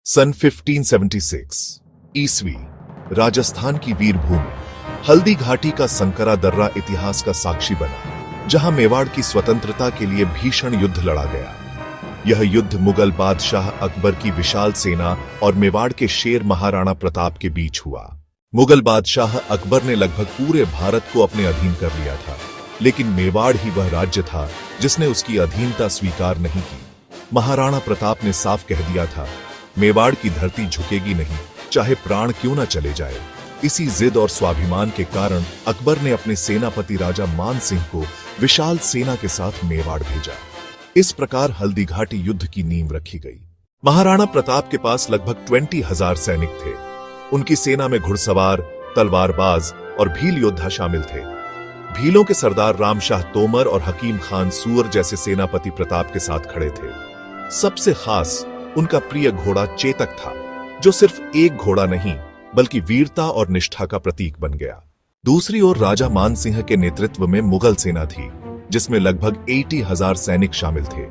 सन 1576 ईस्वी राजस्थान की वीरभूमि हल्दी घाटी का संकरा दर्रा इतिहास का साक्षी बना, जहां मेवाड़ की स्वतंत्रता के लिए भीषण युद्ध लड़ा गया। यह युद्ध मुगल बादशाह अकबर की विशाल सेना और मेवाड़ के शेर महाराणा प्रताप के बीच हुआ। मुगल बादशाह अकबर ने लगभग पूरे भारत को अपने अधीन कर लिया था, लेकिन मेवाड़ ही वह राज्य था जिसने उसकी अधीनता स्वीकार नहीं की। महाराणा प्रताप ने साफ कह दिया था, मेवाड़ की धरती झुकेगी नहीं, चाहे प्राण क्यों न चले जाए। इसी जिद और स्वाभिमान के कारण अकबर ने अपने सेनापति राजा मान सिंह को विशाल सेना के साथ मेवाड़ भेजा। इस प्रकार हल्दी घाटी युद्ध की नींव रखी गई। महाराणा प्रताप के पास लगभग 20,000 सैनिक थे। उनकी सेना में घुड़सवार, तलवारबाज और भील योद्धा शामिल थे। भीलों के सरदार रामशाह तोमर और हकीम खान सूअर जैसे सेनापति प्रताप के साथ खड़े थे। सबसे खास उनका प्रिय घोड़ा चेतक था, जो सिर्फ एक घोड़ा नहीं बल्कि वीरता और निष्ठा का प्रतीक बन गया। दूसरी ओर राजा मान सिंह के नेतृत्व में मुगल सेना थी, जिसमें लगभग 80,000 सैनिक शामिल थे।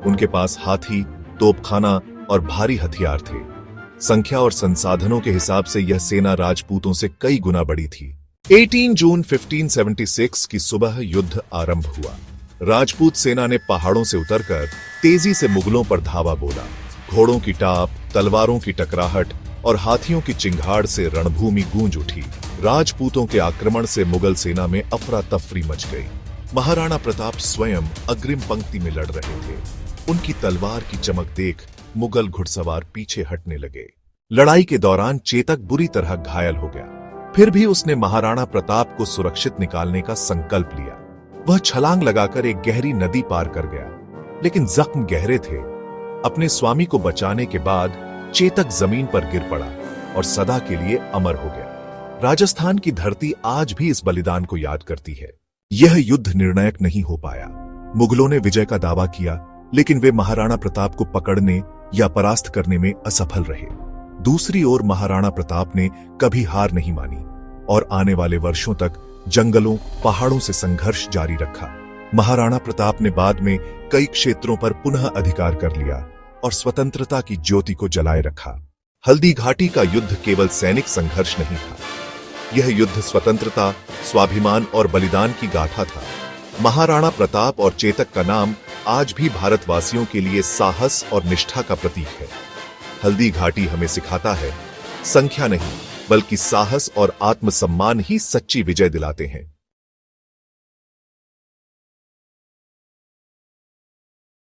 उनके पास हाथी, तोपखाना और भारी हथियार थे। संख्या और संसाधनों के हिसाब से यह सेना राजपूतों से कई गुना बड़ी थी। 18 जून 1576 की सुबह युद्ध आरंभ हुआ। राजपूत सेना ने पहाड़ों से उतरकर तेजी से मुगलों पर धावा बोला। घोड़ों की टाप, तलवारों की टकराहट और हाथियों की चिंगाड़ से रणभूमि गूंज उठी। राजपूतों के आक्रमण से मुगल सेना में अफरा तफरी मच गई। महाराणा प्रताप स्वयं अग्रिम पंक्ति में लड़ रहे थे। उनकी तलवार की चमक देख मुगल घुड़सवार पीछे हटने लगे। लड़ाई के दौरान चेतक बुरी तरह घायल हो गया। फिर भी उसने महाराणा प्रताप को सुरक्षित निकालने का संकल्प लिया। वह छलांग लगाकर एक गहरी नदी पार कर गया, लेकिन जख्म गहरे थे। अपने स्वामी को बचाने के बाद चेतक जमीन पर गिर पड़ा और सदा के लिए अमर हो गया। राजस्थान की धरती आज भी इस बलिदान को याद करती है। यह युद्ध निर्णायक नहीं हो पाया। मुगलों ने विजय का दावा किया, लेकिन वे महाराणा प्रताप को पकड़ने या परास्त करने में असफल रहे। दूसरी ओर महाराणा प्रताप ने कभी हार नहीं मानी और आने वाले वर्षों तक जंगलों, पहाड़ों से संघर्ष जारी रखा। महाराणा प्रताप ने बाद में कई क्षेत्रों पर पुनः अधिकार कर लिया और स्वतंत्रता की ज्योति को जलाए रखा। हल्दी घाटी का युद्ध केवल सैनिक संघर्ष नहीं था। यह युद्ध स्वतंत्रता, स्वाभिमान और बलिदान की गाथा था। महाराणा प्रताप और चेतक का नाम आज भी भारतवासियों के लिए साहस और निष्ठा का प्रतीक है। हल्दी घाटी हमें सिखाता है, संख्या नहीं बल्कि साहस और आत्मसम्मान ही सच्ची विजय दिलाते हैं।